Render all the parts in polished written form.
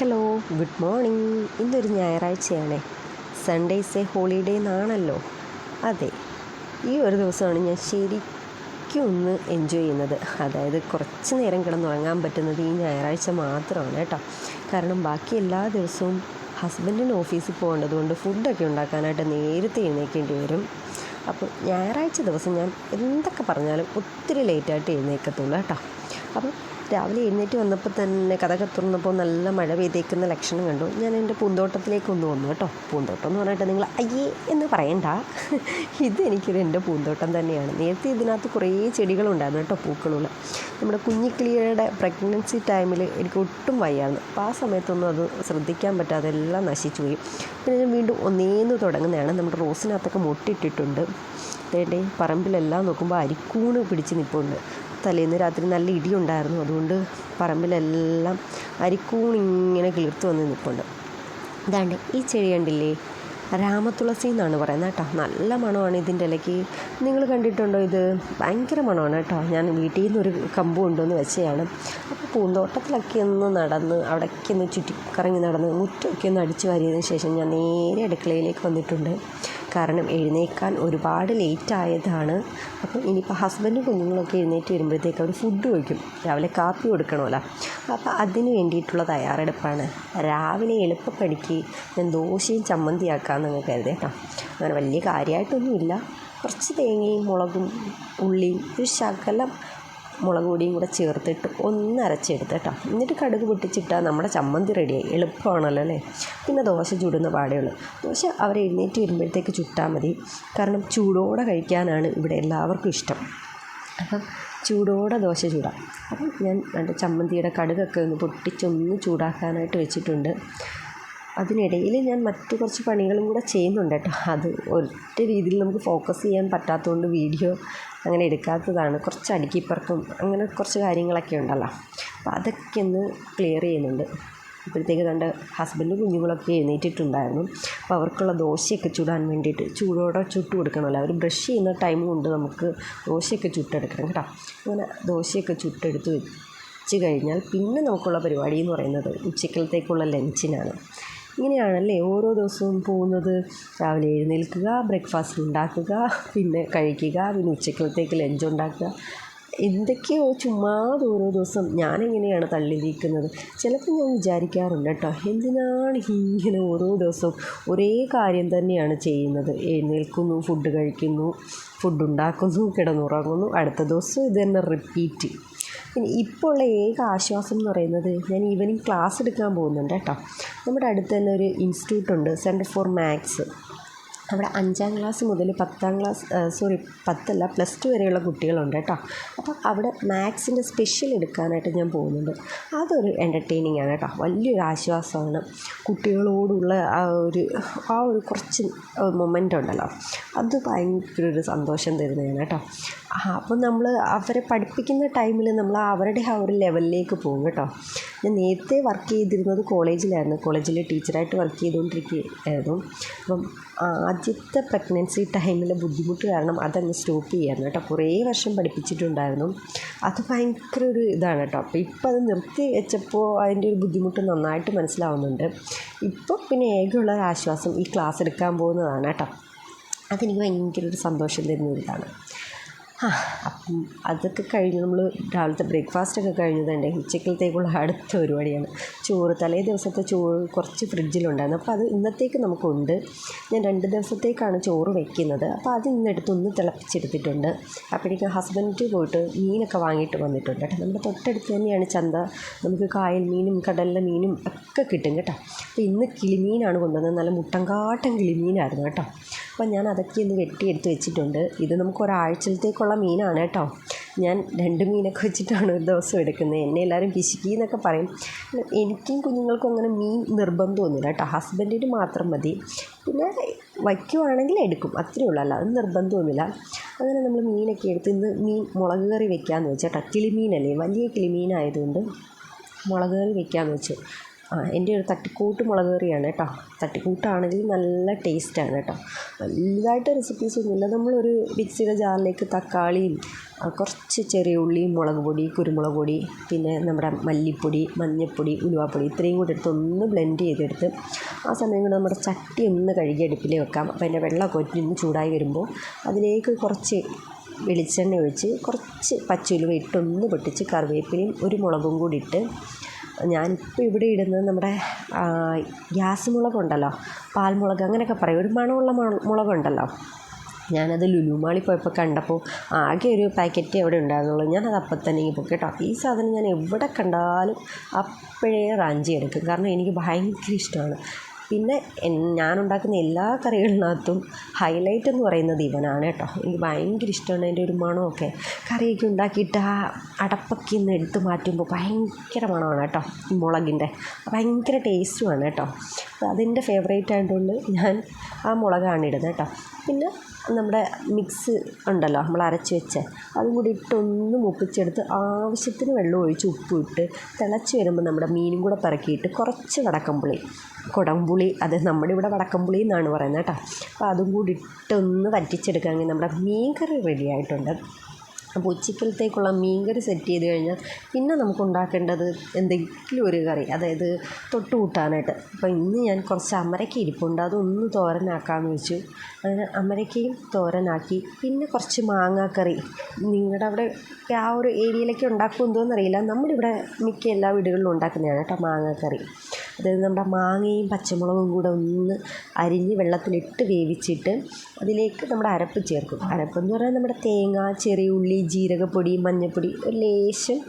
Hello, good morning. ഇന്നൊരു ഞായറാഴ്ചയാണേ. Sundays holiday എന്നാണല്ലോ. അതെ, ഈ ഒരു ദിവസമാണ് ഞാൻ ശരിക്കും ഒന്ന് എൻജോയ് ചെയ്യുന്നത്. അതായത് കുറച്ച് നേരം കിടന്നുറങ്ങാൻ പറ്റുന്നത് ഈ ഞായറാഴ്ച മാത്രമാണ് കേട്ടോ. കാരണം ബാക്കി എല്ലാ ദിവസവും ഹസ്ബൻഡിന് ഓഫീസിൽ പോകേണ്ടതുകൊണ്ട് ഫുഡൊക്കെ ഉണ്ടാക്കാനായിട്ട് നേരത്തെ എഴുന്നേൽക്കേണ്ടി വരും. അപ്പോൾ ഞായറാഴ്ച ദിവസം ഞാൻ എന്തൊക്കെ പറഞ്ഞാലും ഒത്തിരി ലേറ്റായിട്ട് എഴുന്നേൽക്കത്തുള്ളൂ കേട്ടോ. അപ്പം രാവിലെ എഴുന്നേറ്റ് വന്നപ്പോൾ തന്നെ കതക് തുറന്നപ്പോൾ നല്ല മഴ പെയ്തേക്കുന്ന ലക്ഷണം കണ്ടു. ഞാൻ എൻ്റെ പൂന്തോട്ടത്തിലേക്കൊന്ന് വന്നു കേട്ടോ. പൂന്തോട്ടം എന്ന് പറഞ്ഞിട്ട് നിങ്ങൾ അയ്യേ എന്ന് പറയണ്ട, എൻ്റെ പൂന്തോട്ടം തന്നെയാണ്. നേരത്തെ ഇതിനകത്ത് കുറേ ചെടികളുണ്ടായിരുന്നു കേട്ടോ, പൂക്കളുള്ള. നമ്മുടെ കുഞ്ഞിക്കിളിയുടെ പ്രഗ്നൻസി ടൈമിൽ എനിക്ക് ഒട്ടും വയ്യായിരുന്നു. അപ്പോൾ ആ സമയത്തൊന്നും അത് ശ്രദ്ധിക്കാൻ പറ്റാതെ എല്ലാം നശിച്ചു പോയി. പിന്നെ ഞാൻ വീണ്ടും ഒന്നേന്ന് തുടങ്ങുന്നതാണ്. നമ്മുടെ റോസിനകത്തൊക്കെ മൊട്ടിട്ടിട്ടുണ്ട്. അതേണ്ടേ പറമ്പിലെല്ലാം നോക്കുമ്പോൾ അരിക്കൂണ് പിടിച്ച് നിൽപ്പുണ്ട്. തലേന്ന് രാത്രി നല്ല ഇടിയുണ്ടായിരുന്നു, അതുകൊണ്ട് പറമ്പിലെല്ലാം അരിക്കൂണിങ്ങനെ കിളിർത്ത് വന്ന് നിൽപ്പുണ്ട്. ഇതാണ്ട് ഈ ചെടി കണ്ടില്ലേ, രാമതുളസി എന്നാണ് പറയുന്നത് കേട്ടോ. നല്ല മണമാണ് ഇതിൻ്റെ ഇലയ്ക്ക്. നിങ്ങൾ കണ്ടിട്ടുണ്ടോ? ഇത് ഭയങ്കര മണമാണ് കേട്ടോ. ഞാൻ വീട്ടിൽ നിന്നൊരു കമ്പ് കൊണ്ടുവന്ന് വെച്ചതാണ്. അപ്പോൾ പൂന്തോട്ടത്തിലൊക്കെ ഒന്ന് നടന്ന് അവിടേക്ക് ഒന്ന് ചുറ്റിക്കറങ്ങി നടന്ന് മുറ്റമൊക്കെ ഒന്ന് അടിച്ചു വാരിയതിന് ശേഷം ഞാൻ നേരെ അടുക്കളയിലേക്ക് വന്നിട്ടുണ്ട്. കാരണം എഴുന്നേൽക്കാൻ ഒരുപാട് ലേറ്റായതാണ്. അപ്പം ഇനിയിപ്പോൾ ഹസ്ബൻഡും കുഞ്ഞുങ്ങളൊക്കെ എഴുന്നേറ്റ് വരുമ്പോഴത്തേക്ക് അവർ ഫുഡ് കഴിക്കും. രാവിലെ കാപ്പി കൊടുക്കണമല്ലോ. അപ്പോൾ അതിന് വേണ്ടിയിട്ടുള്ള തയ്യാറെടുപ്പാണ്. രാവിലെ എളുപ്പപ്പടിക്ക് ഞാൻ ദോശയും ചമ്മന്തിയാക്കാമെന്ന് കരുതി കേട്ടോ. അങ്ങനെ വലിയ കാര്യമായിട്ടൊന്നുമില്ല. കുറച്ച് തേങ്ങയും മുളകും ഉള്ളിയും ഒരു ശകലം മുളക് പൊടിയും കൂടെ ചേർത്തിട്ട് ഒന്ന് അരച്ചെടുത്ത് കേട്ടോ. എന്നിട്ട് കടുക് പൊട്ടിച്ചിട്ടാൽ നമ്മുടെ ചമ്മന്തി റെഡിയായി. എളുപ്പമാണല്ലോ അല്ലേ. പിന്നെ ദോശ ചുടുന്ന പാടേയുള്ളൂ. ദോശ അവർ എഴുന്നേറ്റ് വരുമ്പോഴത്തേക്ക് ചുട്ടാൽ മതി. കാരണം ചൂടോടെ കഴിക്കാനാണ് ഇവിടെ എല്ലാവർക്കും ഇഷ്ടം. അപ്പം ചൂടോടെ ദോശ ചൂടാം. അപ്പം ഞാൻ രണ്ട് ചമ്മന്തിയുടെ കടുകൊക്കെ ഒന്ന് പൊട്ടിച്ചൊന്ന് ചൂടാക്കാനായിട്ട് വെച്ചിട്ടുണ്ട്. അതിനിടയിൽ ഞാൻ മറ്റു കുറച്ച് പണികളും കൂടെ ചെയ്യുന്നുണ്ട് കേട്ടോ. അത് ഒറ്റ രീതിയിൽ നമുക്ക് ഫോക്കസ് ചെയ്യാൻ പറ്റാത്തതുകൊണ്ട് വീഡിയോ അങ്ങനെ എടുക്കാത്തതാണ്. കുറച്ച് അടുക്കിപ്പുറത്തും അങ്ങനെ കുറച്ച് കാര്യങ്ങളൊക്കെ ഉണ്ടല്ലോ. അപ്പോൾ അതൊക്കെ ഒന്ന് ക്ലിയർ ചെയ്യുന്നുണ്ട്. അപ്പോഴത്തേക്ക് കണ്ട് ഹസ്ബൻഡും കുഞ്ഞുങ്ങളൊക്കെ എഴുന്നേറ്റിട്ടുണ്ടായിരുന്നു. അപ്പോൾ അവർക്കുള്ള ദോശയൊക്കെ ചുടാൻ വേണ്ടിയിട്ട് ചൂടോടെ ചുട്ട് കൊടുക്കണമല്ലോ. അവർ ബ്രഷ് ചെയ്യുന്ന ടൈം കൊണ്ട് നമുക്ക് ദോശയൊക്കെ ചുട്ടെടുക്കണം കേട്ടോ. അങ്ങനെ ദോശയൊക്കെ ചുട്ടെടുത്ത് വെച്ച് കഴിഞ്ഞാൽ പിന്നെ നമുക്കുള്ള പരിപാടി എന്ന് പറയുന്നത് ഉച്ചക്കലത്തേക്കുള്ള ലഞ്ചിനാണ്. ഇങ്ങനെയാണല്ലേ ഓരോ ദിവസവും പോകുന്നത്. രാവിലെ എഴുന്നേൽക്കുക, ബ്രേക്ക്ഫാസ്റ്റ് ഉണ്ടാക്കുക, പിന്നെ കഴിക്കുക, പിന്നെ ഉച്ചക്കലത്തേക്ക് ലഞ്ച് ഉണ്ടാക്കുക. എന്തൊക്കെയോ ചുമ്മാതെ ഓരോ ദിവസം ഞാനെങ്ങനെയാണ് തള്ളി നീക്കുന്നത്. ചിലപ്പോൾ ഞാൻ വിചാരിക്കാറുണ്ട് കേട്ടോ, എന്തിനാണ് ഇങ്ങനെ ഓരോ ദിവസവും ഒരേ കാര്യം തന്നെയാണ് ചെയ്യുന്നത്. എഴുന്നേൽക്കുന്നു, ഫുഡ് കഴിക്കുന്നു, ഫുഡ് ഉണ്ടാക്കുന്നു, കിടന്നുറങ്ങുന്നു, അടുത്ത ദിവസം ഇത് തന്നെ റിപ്പീറ്റ്. പിന്നെ ഇപ്പോൾ ഉള്ള ഏക ആശ്വാസം എന്ന് പറയുന്നത് ഞാൻ ഈവനിങ് ക്ലാസ് എടുക്കാൻ പോകുന്നുണ്ട് കേട്ടോ. നമ്മുടെ അടുത്ത് തന്നെ ഒരു ഇൻസ്റ്റിറ്റ്യൂട്ടുണ്ട്, സെൻറ്റർ ഫോർ മാത്സ്. അവിടെ 5ാം ക്ലാസ് മുതൽ 10ാം ക്ലാസ് 10അല്ല +2 വരെയുള്ള കുട്ടികളുണ്ട് കേട്ടോ. അപ്പം അവിടെ മാത്സിൻ്റെ സ്പെഷ്യൽ എടുക്കാനായിട്ട് ഞാൻ പോകുന്നുണ്ട്. അതൊരു എൻ്റർടൈനിങ് ആണ് കേട്ടോ. വലിയൊരു ആശ്വാസമാണ്. കുട്ടികളോടുള്ള ആ ഒരു കുറച്ച് മൊമെൻ്റ് ഉണ്ടല്ലോ, അത് ഭയങ്കര ഒരു സന്തോഷം തരുന്നതാണ് കേട്ടോ. അപ്പം നമ്മൾ അവരെ പഠിപ്പിക്കുന്ന ടൈമിൽ നമ്മൾ അവരുടെ ആ ഒരു ലെവലിലേക്ക് പോകും കേട്ടോ. ഞാൻ നേരത്തെ വർക്ക് ചെയ്തിരുന്നത് കോളേജിലായിരുന്നു. കോളേജിൽ ടീച്ചറായിട്ട് വർക്ക് ചെയ്തുകൊണ്ടിരിക്കുകയായിരുന്നു. അപ്പം ആദ്യത്തെ പ്രഗ്നൻസി ടൈമിലെ ബുദ്ധിമുട്ട് കാരണം അതങ്ങ് സ്റ്റോപ്പ് ചെയ്യായിരുന്നു കേട്ടോ. കുറേ വർഷം പഠിപ്പിച്ചിട്ടുണ്ടായിരുന്നു. അത് ഭയങ്കര ഒരു ഇതാണ് കേട്ടോ. അപ്പോൾ ഇപ്പം അത് നിർത്തി വെച്ചപ്പോൾ അതിൻ്റെ ഒരു ബുദ്ധിമുട്ട് നന്നായിട്ട് മനസ്സിലാവുന്നുണ്ട്. ഇപ്പോൾ പിന്നെ ഏകയുള്ള ഒരു ആശ്വാസം ഈ ക്ലാസ് എടുക്കാൻ പോകുന്നതാണ് കേട്ടോ. അതെനിക്ക് ഭയങ്കര ഒരു സന്തോഷം തരുന്ന ഒരിതാണ്. അപ്പം അതൊക്കെ കഴിഞ്ഞ് നമ്മൾ രാവിലത്തെ ബ്രേക്ക്ഫാസ്റ്റൊക്കെ കഴിഞ്ഞതുണ്ട്. ഉച്ചക്കലത്തേക്കുള്ള അടുത്ത പരിപാടിയാണ് ചോറ്. തലേ ദിവസത്തെ ചോറ് കുറച്ച് ഫ്രിഡ്ജിലുണ്ടായിരുന്നു. അപ്പോൾ അത് ഇന്നത്തേക്ക് നമുക്കുണ്ട്. ഞാൻ 2 ദിവസത്തേക്കാണ് ചോറ് വയ്ക്കുന്നത്. അപ്പോൾ അത് ഇന്നെടുത്തൊന്ന് തിളപ്പിച്ചെടുത്തിട്ടുണ്ട്. അപ്പോഴേക്കും ഹസ്ബൻഡ് പോയിട്ട് മീനൊക്കെ വാങ്ങിയിട്ട് വന്നിട്ടുണ്ട് കേട്ടോ. നമ്മുടെ തൊട്ടടുത്ത് തന്നെയാണ് ചന്ത. നമുക്ക് കായൽ മീനും കടലിലെ മീനും ഒക്കെ കിട്ടും കേട്ടോ. അപ്പോൾ ഇന്ന് കിളിമീനാണ് കൊണ്ടുവന്നത്. നല്ല മുട്ടങ്കാട്ടൻ കിളിമീനായിരുന്നു കേട്ടോ. അപ്പോൾ ഞാൻ അതൊക്കെ ഒന്ന് വെട്ടിയെടുത്ത് വെച്ചിട്ടുണ്ട്. ഇത് നമുക്ക് ഒരാഴ്ചത്തേക്കുള്ള മീനാണ് കേട്ടോ. ഞാൻ 2 മീനൊക്കെ വെച്ചിട്ടാണ് ഒരു ദിവസം എടുക്കുന്നത്. എന്നെ എല്ലാവരും പിശുക്കി എന്നൊക്കെ പറയും. എനിക്കും കുഞ്ഞുങ്ങൾക്കും അങ്ങനെ മീൻ നിർബന്ധമൊന്നുമില്ല കേട്ടോ. ഹസ്ബൻഡിന് മാത്രം മതി. പിന്നെ വയ്ക്കുവാണെങ്കിൽ എടുക്കും, അത്രയേ ഉള്ളൂ. അല്ല, അത് നിർബന്ധമൊന്നുമില്ല. അങ്ങനെ നമ്മൾ മീനൊക്കെ എടുത്ത് ഇന്ന് മീൻ മുളക് കറി വെക്കാമെന്ന് വെച്ചാൽ കിളിമീനല്ലേ, വലിയ കിളിമീനായതുകൊണ്ട് മുളക് കറി വെക്കാമെന്ന് വെച്ചു. എൻ്റെ ഒരു തട്ടിക്കൂട്ട് മുളക് കറിയാണ് കേട്ടോ. തട്ടിക്കൂട്ടാണെങ്കിൽ നല്ല ടേസ്റ്റാണ് കേട്ടോ. വലുതായിട്ട് റെസിപ്പീസ് ഒന്നുമില്ല. നമ്മളൊരു മിക്സിയുടെ ജാറിലേക്ക് തക്കാളിയും കുറച്ച് ചെറിയ ഉള്ളിയും മുളക് പൊടി, കുരുമുളക് പൊടി, പിന്നെ നമ്മുടെ മല്ലിപ്പൊടി, മഞ്ഞൾപ്പൊടി, ഉലുവാപ്പൊടി ഇത്രയും കൂടി എടുത്ത് ഒന്ന് ബ്ലെൻഡ് ചെയ്തെടുത്ത് ആ സമയം കൊണ്ട് നമ്മുടെ ചട്ടി ഒന്ന് കഴുകി അടുപ്പിൽ വെക്കാം. അപ്പോൾ അതിൻ്റെ വെള്ളമൊക്കെ ഒന്ന് ചൂടായി വരുമ്പോൾ അതിലേക്ക് കുറച്ച് വെളിച്ചെണ്ണ ഒഴിച്ച് കുറച്ച് പച്ചുലുവ ഇട്ടൊന്ന് പൊട്ടിച്ച് കറിവേപ്പിലയും ഒരു മുളകും കൂടി ഇട്ട്, ഞാനിപ്പോൾ ഇവിടെ ഇടുന്നത് നമ്മുടെ ഗ്യാസ് മുളകുണ്ടല്ലോ, പാൽമുളക് അങ്ങനെയൊക്കെ പറയും, ഒരു മണമുള്ള മുളകുണ്ടല്ലോ. ഞാനത് ലുലു മാളിൽ പോയപ്പോൾ കണ്ടപ്പോൾ ആകെ ഒരു പാക്കറ്റ് എവിടെ ഉണ്ടായിരുന്നുള്ളൂ. ഞാനത് അപ്പം തന്നെ ഇപ്പോൾ കേട്ടോ. ഈ സാധനം ഞാൻ എവിടെ കണ്ടാലും അപ്പോഴേ റാഞ്ചി എടുക്കും, കാരണം എനിക്ക് ഭയങ്കര ഇഷ്ടമാണ്. പിന്നെ ഞാനുണ്ടാക്കുന്ന എല്ലാ കറികളിനകത്തും ഹൈലൈറ്റ് എന്ന് പറയുന്നത് ഇവനാണ് കേട്ടോ. എനിക്ക് ഭയങ്കര ഇഷ്ടമാണ് അതിൻ്റെ ഒരു മണമൊക്കെ. കറിയൊക്കെ ഉണ്ടാക്കിയിട്ട് ആ അടപ്പൊക്കെ ഒന്ന് എടുത്ത് മാറ്റുമ്പോൾ ഭയങ്കര മണമാണ് കേട്ടോ ഈ മുളകിൻ്റെ. ഭയങ്കര ടേസ്റ്റുമാണ് കേട്ടോ. അതെൻ്റെ ഫേവറേറ്റ് ആയതുകൊണ്ട് ഞാൻ ആ മുളകാണ് ഇടുന്നത് കേട്ടോ. പിന്നെ നമ്മുടെ മിക്സ് ഉണ്ടല്ലോ നമ്മൾ അരച്ച് വെച്ച്, അതും കൂടി ഇട്ടൊന്ന് മുപ്പിച്ചെടുത്ത് ആവശ്യത്തിന് വെള്ളം ഒഴിച്ച് ഉപ്പും ഇട്ട് തിളച്ച് വരുമ്പോൾ നമ്മുടെ മീനും കൂടെ പിറക്കിയിട്ട് കുറച്ച് കുടംപുളി, അത് നമ്മുടെ ഇവിടെ വടക്കംപുളി എന്നാണ് പറയുന്നത് കേട്ടോ. അപ്പോൾ അതും കൂടി ഇട്ടൊന്ന് വറ്റിച്ചെടുക്കാമെങ്കിൽ നമ്മുടെ മീൻ കറി റെഡി ആയിട്ടുണ്ട്. അപ്പോൾ ഉച്ചക്കലത്തേക്കുള്ള മീൻകറി സെറ്റ് ചെയ്ത് കഴിഞ്ഞാൽ പിന്നെ നമുക്ക് ഉണ്ടാക്കേണ്ടത് എന്തെങ്കിലും ഒരു കറി, അതായത് തൊട്ട് കൂട്ടാനായിട്ട്. അപ്പോൾ ഇന്ന് ഞാൻ കുറച്ച് അമരയ്ക്ക ഇരിപ്പുണ്ട്, അതൊന്ന് തോരനാക്കാമെന്ന് വെച്ചു. അങ്ങനെ അമരയ്ക്കയും തോരനാക്കി. പിന്നെ കുറച്ച് മാങ്ങാക്കറി. നിങ്ങളുടെ അവിടെ ആ ഒരു ഏരിയയിലേക്ക് ഉണ്ടാക്കുമോ എന്തോന്നറിയില്ല, നമ്മുടെ ഇവിടെ മിക്ക എല്ലാ വീടുകളിലും ഉണ്ടാക്കുന്നതാണ് കേട്ടോ മാങ്ങാക്കറി. അതായത് നമ്മുടെ മാങ്ങയും പച്ചമുളകും കൂടെ ഒന്ന് അരിഞ്ഞ് വെള്ളത്തിലിട്ട് വേവിച്ചിട്ട് അതിലേക്ക് നമ്മുടെ അരപ്പ് ചേർക്കും. അരപ്പെന്ന് പറഞ്ഞാൽ നമ്മുടെ തേങ്ങ, ചെറിയ ഉള്ളി, ജീരകപ്പൊടി, മഞ്ഞൾപ്പൊടി, ഒരു ലേശം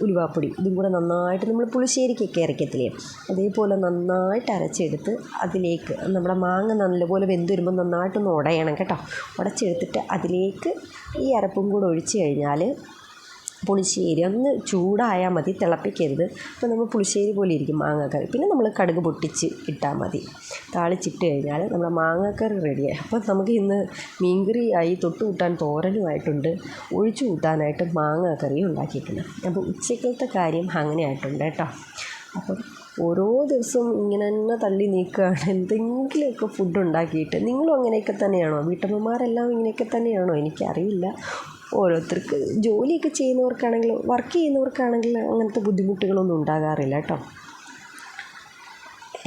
ഉലുവാപ്പൊടി, ഇതും കൂടെ നന്നായിട്ട് നമ്മൾ പുളിശ്ശേരിക്കൊക്കെ അരയ്ക്കത്തില്ലേ, അതേപോലെ നന്നായിട്ട് അരച്ചെടുത്ത് അതിലേക്ക് നമ്മുടെ മാങ്ങ നല്ലപോലെ വെന്ത് വരുമ്പോൾ നന്നായിട്ടൊന്ന് ഉടയണം കേട്ടോ. ഉടച്ചെടുത്തിട്ട് അതിലേക്ക് ഈ അരപ്പും കൂടെ ഒഴിച്ച് കഴിഞ്ഞാൽ പുളിശ്ശേരി ഒന്ന് ചൂടായാൽ മതി, തിളപ്പിക്കരുത്. അപ്പോൾ നമ്മൾ പുളിശ്ശേരി പോലെ ഇരിക്കും മാങ്ങാക്കറി. പിന്നെ നമ്മൾ കടുക് പൊട്ടിച്ച് ഇട്ടാൽ മതി. താളിച്ചിട്ട് കഴിഞ്ഞാൽ നമ്മുടെ മാങ്ങാക്കറി റെഡിയായി. അപ്പോൾ നമുക്ക് ഇന്ന് മീൻകറി ആയി, തൊട്ട് കൂട്ടാൻ തോരനുമായിട്ടുണ്ട്, ഒഴിച്ചു കൂട്ടാനായിട്ട് മാങ്ങാക്കറിയും ഉണ്ടാക്കിയിട്ടുണ്ട്. അപ്പോൾ ഉച്ചക്കലത്തെ കാര്യം അങ്ങനെ ആയിട്ടുണ്ട് കേട്ടോ. അപ്പം ഓരോ ദിവസവും ഇങ്ങനെ തന്നെ തള്ളി നീക്കുകയാണ് എന്തെങ്കിലുമൊക്കെ ഫുഡ് ഉണ്ടാക്കിയിട്ട്. നിങ്ങളും അങ്ങനെയൊക്കെ തന്നെയാണോ? വീട്ടമ്മമാരെല്ലാം ഇങ്ങനെയൊക്കെ തന്നെയാണോ? എനിക്കറിയില്ല. ഓരോരുത്തർക്ക് ജോലിയൊക്കെ ചെയ്യുന്നവർക്കാണെങ്കിൽ, വർക്ക് ചെയ്യുന്നവർക്കാണെങ്കിൽ അങ്ങനത്തെ ബുദ്ധിമുട്ടുകളൊന്നും ഉണ്ടാകാറില്ല കേട്ടോ.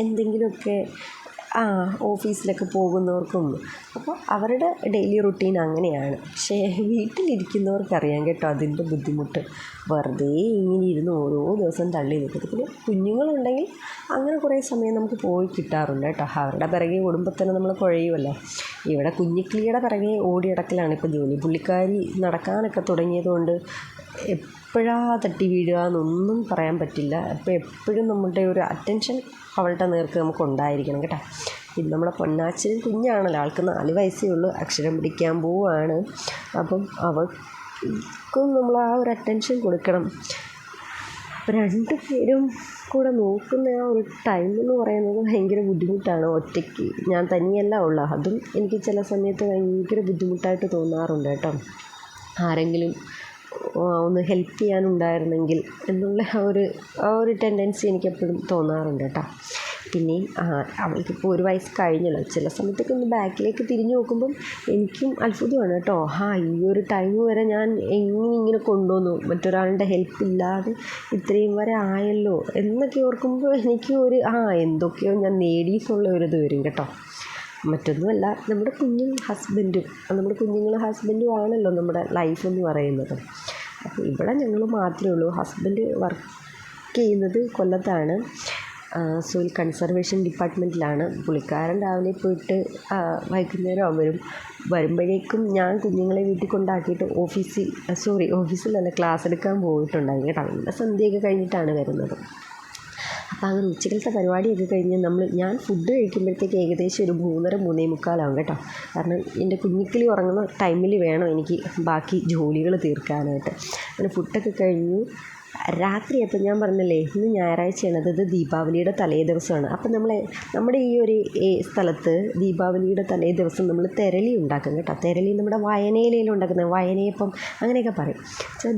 എന്തെങ്കിലുമൊക്കെ ഓഫീസിലൊക്കെ പോകുന്നവർക്കും അപ്പോൾ അവരുടെ ഡെയിലി റുട്ടീൻ അങ്ങനെയാണ്. പക്ഷേ വീട്ടിലിരിക്കുന്നവർക്കറിയാം കേട്ടോ അതിൻ്റെ ബുദ്ധിമുട്ട്. വെറുതെ ഇങ്ങനെ ഇരുന്ന് ഓരോ ദിവസം തള്ളി നിൽക്കുന്നത്. പിന്നെ കുഞ്ഞുങ്ങളുണ്ടെങ്കിൽ അങ്ങനെ കുറേ സമയം നമുക്ക് പോയി കിട്ടാറുണ്ട് കേട്ടോ. അവരുടെ പിറകെ ഓടുമ്പോൾ തന്നെ നമ്മൾ കുഴയുമല്ലോ. ഇവിടെ കുഞ്ഞിക്കിളിയുടെ പിറകെ ഓടിയടക്കലാണ് ഇപ്പോൾ ജോലി. പുള്ളിക്കാരി നടക്കാനൊക്കെ തുടങ്ങിയതുകൊണ്ട് എപ്പോഴാ തട്ടി വീഴുക എന്നൊന്നും പറയാൻ പറ്റില്ല. അപ്പോൾ എപ്പോഴും നമ്മളുടെ ഒരു അറ്റൻഷൻ അവളുടെ നേർക്ക് നമുക്ക് ഉണ്ടായിരിക്കണം കേട്ടോ. ഇത് നമ്മളെ പൊന്നാച്ചനും കുഞ്ഞാണല്ലോ, ആൾക്ക് 4 വയസ്സേ ഉള്ളൂ, അക്ഷരം പഠിക്കാൻ പോവുകയാണ്. അപ്പം അവൾക്കും നമ്മൾ ആ ഒരു അറ്റൻഷൻ കൊടുക്കണം. അപ്പോൾ 2 പേരും കൂടെ നോക്കുന്ന ആ ഒരു ടൈം എന്ന് പറയുന്നത് ഭയങ്കര ബുദ്ധിമുട്ടാണ്. ഒറ്റയ്ക്ക് ഞാൻ തനിയല്ല ഉള്ള, അതും എനിക്ക് ചില സമയത്ത് ഭയങ്കര ബുദ്ധിമുട്ടായിട്ട് തോന്നാറുണ്ട് കേട്ടോ. ആരെങ്കിലും ഒന്ന് ഹെൽപ്പ് ചെയ്യാനുണ്ടായിരുന്നെങ്കിൽ എന്നുള്ള ആ ഒരു ടെൻഡൻസി എനിക്കെപ്പോഴും തോന്നാറുണ്ട് കേട്ടോ. പിന്നെയും അവൾക്കിപ്പോൾ 1 വയസ്സ് കഴിഞ്ഞല്ലോ. ചില സമയത്തൊക്കെ ഒന്ന് ബാക്കിലേക്ക് തിരിഞ്ഞു നോക്കുമ്പം എനിക്കും അത്ഭുതമാണ് കേട്ടോ. ഈ ഒരു ടൈം വരെ ഞാൻ ഇങ്ങനെ കൊണ്ടുവന്നു, മറ്റൊരാളുടെ ഹെൽപ്പില്ലാതെ ഇത്രയും വരെ ആയല്ലോ എന്നൊക്കെ ഓർക്കുമ്പോൾ എനിക്ക് എന്തൊക്കെയോ ഞാൻ നേടിയെന്നുള്ള ഒരിത് വരും കേട്ടോ. മറ്റൊന്നുമല്ല, നമ്മുടെ കുഞ്ഞുങ്ങളും ഹസ്ബൻഡും ആണല്ലോ നമ്മുടെ ലൈഫ് എന്ന് പറയുന്നത്. അപ്പോൾ ഇവിടെ ഞങ്ങൾ മാത്രമേ ഉള്ളൂ. ഹസ്ബൻഡ് വർക്ക് ചെയ്യുന്നത് കൊല്ലത്താണ്, സോയിൽ കൺസർവേഷൻ ഡിപ്പാർട്ട്മെൻറ്റിലാണ്. പുള്ളിക്കാരൻ രാവിലെ പോയിട്ട് വൈകുന്നേരം വരുമ്പോഴേക്കും ഞാൻ കുഞ്ഞുങ്ങളെ വീട്ടിൽ കൊണ്ടാക്കിയിട്ട് ഓഫീസിലല്ല ക്ലാസ് എടുക്കാൻ പോയിട്ടുണ്ടായി കേട്ടോ. നല്ല സന്ധ്യയൊക്കെ കഴിഞ്ഞിട്ടാണ് വരുന്നത്. അപ്പോൾ അങ്ങനെ ഉച്ചക്കലത്തെ പരിപാടിയൊക്കെ കഴിഞ്ഞ് ഞാൻ ഫുഡ് കഴിക്കുമ്പോഴത്തേക്ക് ഏകദേശം ഒരു 3:30-3:45 കേട്ടോ. കാരണം എൻ്റെ കുഞ്ഞിക്കിളി ഉറങ്ങുന്ന ടൈമിൽ വേണം എനിക്ക് ബാക്കി ജോലികൾ തീർക്കാനായിട്ട്. അങ്ങനെ ഫുഡൊക്കെ കഴിഞ്ഞു രാത്രിയപ്പോൾ ഞാൻ പറഞ്ഞില്ലേ ഇന്ന് ഞായറാഴ്ചയാണ്, അതായത് ദീപാവലിയുടെ തലേ ദിവസമാണ്. അപ്പം നമ്മുടെ ഈ ഒരു സ്ഥലത്ത് ദീപാവലിയുടെ തലേ ദിവസം നമ്മൾ തെരളി ഉണ്ടാക്കും കേട്ടോ. തെരളി നമ്മുടെ വയനയിലയിൽ ഉണ്ടാക്കുന്നത്, വയനയപ്പം അങ്ങനെയൊക്കെ പറയും.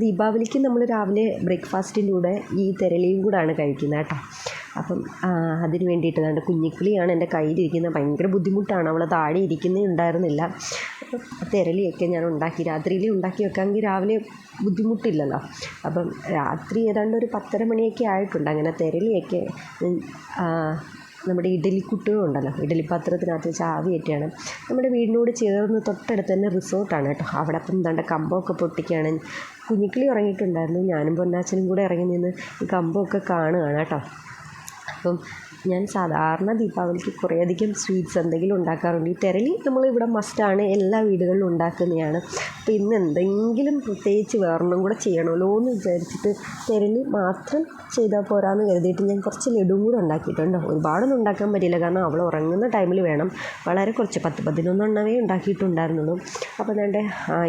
ദീപാവലിക്ക് നമ്മൾ രാവിലെ ബ്രേക്ക്ഫാസ്റ്റിൻ്റെ കൂടെ ഈ തെരളിയും കൂടാണ് കഴിക്കുന്നത് കേട്ടോ. അപ്പം അതിന് വേണ്ടിയിട്ട് ദാണ്ട് കുഞ്ഞിക്കിളിയാണ് എൻ്റെ കയ്യിലിരിക്കുന്നത്. ഭയങ്കര ബുദ്ധിമുട്ടാണ്, അവൾ താഴെ ഇരിക്കുന്നേ ഉണ്ടായിരുന്നില്ല. അപ്പം തെരളിയൊക്കെ ഞാൻ ഉണ്ടാക്കി, രാത്രിയിൽ ഉണ്ടാക്കി വെക്കാമെങ്കിൽ രാവിലെ ബുദ്ധിമുട്ടില്ലല്ലോ. അപ്പം രാത്രി ഏതാണ്ട് ഒരു 10:30 മണിയൊക്കെ ആയിട്ടുണ്ട്. അങ്ങനെ തെരളിയൊക്കെ നമ്മുടെ ഇഡലിക്കുട്ടുകളുണ്ടല്ലോ, ഇഡലിപ്പാത്രത്തിനകത്ത് വെച്ച് ആവിയൊക്കെയാണ്. നമ്മുടെ വീടിനോട് ചേർന്ന് തൊട്ടടുത്ത് തന്നെ റിസോർട്ടാണ് കേട്ടോ. അവിടെ അപ്പം എന്താണ്ട് കമ്പമൊക്കെ പൊട്ടിക്കുകയാണ്. കുഞ്ഞിക്കിളി ഉറങ്ങിയിട്ടുണ്ടായിരുന്നു, ഞാനും പൊന്നാച്ചനും കൂടെ ഇറങ്ങി നിന്ന് ഈ കമ്പമൊക്കെ കാണുകയാണ് കേട്ടോ. അപ്പം ഞാൻ സാധാരണ ദീപാവലിക്ക് കുറേയധികം സ്വീറ്റ്സ് എന്തെങ്കിലും ഉണ്ടാക്കാറുണ്ട്. ഈ തെരളി നമ്മളിവിടെ മസ്റ്റാണ്, എല്ലാ വീടുകളിലും ഉണ്ടാക്കുന്നതാണ്. അപ്പോൾ ഇന്ന് എന്തെങ്കിലും പ്രത്യേകിച്ച് വേറൊന്നും കൂടെ ചെയ്യണമല്ലോ എന്ന് വിചാരിച്ചിട്ട് തെരളി മാത്രം ചെയ്താൽ പോരാന്ന് കരുതിയിട്ട് ഞാൻ കുറച്ച് ലഡുവും കൂടെ ഉണ്ടാക്കിയിട്ടുണ്ട്. ഒരുപാടൊന്നും ഉണ്ടാക്കാൻ പറ്റിയില്ല, കാരണം അവൾ ഉറങ്ങുന്ന ടൈമിൽ വേണം. വളരെ കുറച്ച് 10-11 എണ്ണമേ ഉണ്ടാക്കിയിട്ടുണ്ടായിരുന്നുള്ളൂ. അപ്പോൾ വേണ്ടേ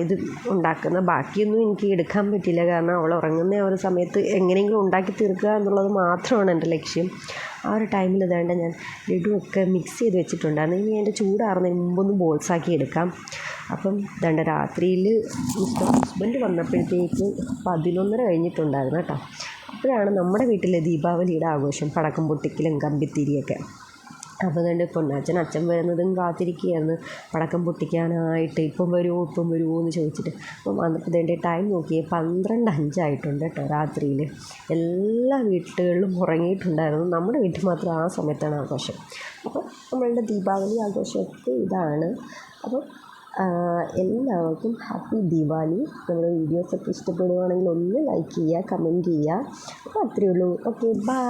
ഇത് ഉണ്ടാക്കുന്ന ബാക്കിയൊന്നും എനിക്ക് എടുക്കാൻ പറ്റില്ല, കാരണം അവൾ ഉറങ്ങുന്ന ആ ഒരു സമയത്ത് എങ്ങനെയെങ്കിലും ഉണ്ടാക്കി തീർക്കുക എന്നുള്ളത് മാത്രമാണ് എൻ്റെ ലക്ഷ്യം. ആ ഒരു ടൈമിൽ വേണ്ട ഞാൻ ലഡുവൊക്കെ മിക്സ് ചെയ്ത് വെച്ചിട്ടുണ്ടായിരുന്നു. ഇനി എൻ്റെ ചൂടാറുന്നതിന് മുമ്പൊന്ന് ബോൾസാക്കി എടുക്കാം. അപ്പം വേണ്ട രാത്രിയിൽ ഹസ്ബൻഡ് വന്നപ്പോഴത്തേക്ക് 11:30 കഴിഞ്ഞിട്ടുണ്ടായിരുന്നു കേട്ടോ. അപ്പോഴാണ് നമ്മുടെ വീട്ടിലെ ദീപാവലിയുടെ ആഘോഷം, പടക്കം പൊട്ടിക്കലും കമ്പിത്തിരിയൊക്കെ. അപ്പോൾ അതുകൊണ്ട് പൊന്നാച്ചൻ അച്ഛൻ വരുന്നതും കാത്തിരിക്കുകയായിരുന്നു പടക്കം പൊട്ടിക്കാനായിട്ട്. ഇപ്പം വരുമോ എന്ന് ചോദിച്ചിട്ട്. അപ്പം വന്നപ്പോൾ ഇതിൻ്റെ ടൈം നോക്കിയേ 12:05 ആയിട്ടുണ്ട് കേട്ടോ. രാത്രിയിൽ എല്ലാ വീട്ടുകളിലും ഉറങ്ങിയിട്ടുണ്ടായിരുന്നു, നമ്മുടെ വീട്ടിൽ മാത്രം ആ സമയത്താണ് ആഘോഷം. അപ്പോൾ നമ്മളുടെ ദീപാവലി ആഘോഷമൊക്കെ ഇതാണ്. അപ്പോൾ എല്ലാവർക്കും ഹാപ്പി ദീപാവലി. നമ്മുടെ വീഡിയോസൊക്കെ ഇഷ്ടപ്പെടുകയാണെങ്കിൽ ഒന്ന് ലൈക്ക് ചെയ്യുക, കമൻറ്റ് ചെയ്യുക. അപ്പോൾ അത്രയേ ഉള്ളൂ. Okay, by.